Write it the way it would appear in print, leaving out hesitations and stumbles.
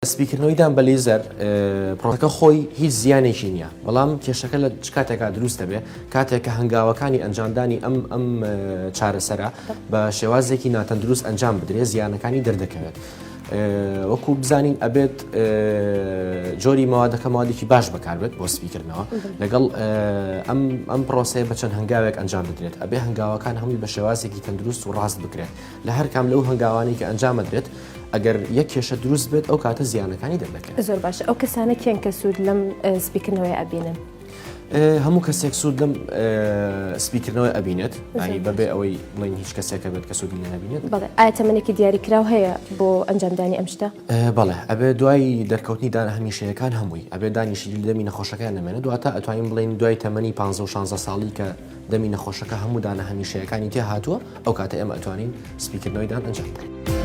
سپیکردنەوەیدان بە لیزەر پرۆسەکە خۆی هیچ زیانێکی نییە، بەڵام کێشەکە لە کاتێکا دروستە بێ کاتێک کە هەنگاوەکانی ئەنجامدانی ئەم چارەسەرە بە شێوازێکی ناتەندروست ئەنجام بدرێت زیانەکانی دەردەکەوێت. وەکو بزانین ئەبێت جۆری ماوادەکە ماوادێکی باش بەکاربێت بۆ سپیکردنەوە لەگەڵ ئەم پرۆسەیە بە چەند هەنگاوێک ئەنجام بدرێت ئەبێ هەنگاوەکان هەمووی بە شێوازێکی تەندروست و ڕاست بکرێت لە هەر کام لەو هەنگاوانی کە ئەنجامەدرێت ئەگەر یەک کێشە دروست بێت ئەو کاتە زیانەکانی دەردەکەن. زۆر باشە ئەو کەسانە کێن کە سوود لەم سپیکردنەوەی ئەبینن؟ هەموو کەسێک سوود لەم سپیکردنەوەی ئەبینێت بەبێ ئەوەی بڵین هیچ کەسێکە بێت کە سوودی لێ نەبینێت. بەڵێ ئایا تەمەنێکی دیاریکراو هەیە بۆ ئەنجامدانی ئەم شتە؟ بەڵێ ئەبێ دوای دەرکەوتنی دانە هەمیشەیەکان هەمووی ئەبێ دانیشی دەمی نەخۆشەکان نەمێنێت دواتە ئەتوانین بڵین دوای تەمەنی 15 و 16 ساڵی کە دەمی نەخۆشەکە هەموو دانە هەمیشەیەکانی تێ هاتووە ئەو کاتە ئێمە ئەتوانین سپیکردنەوەیدان ئەنجام بدەین.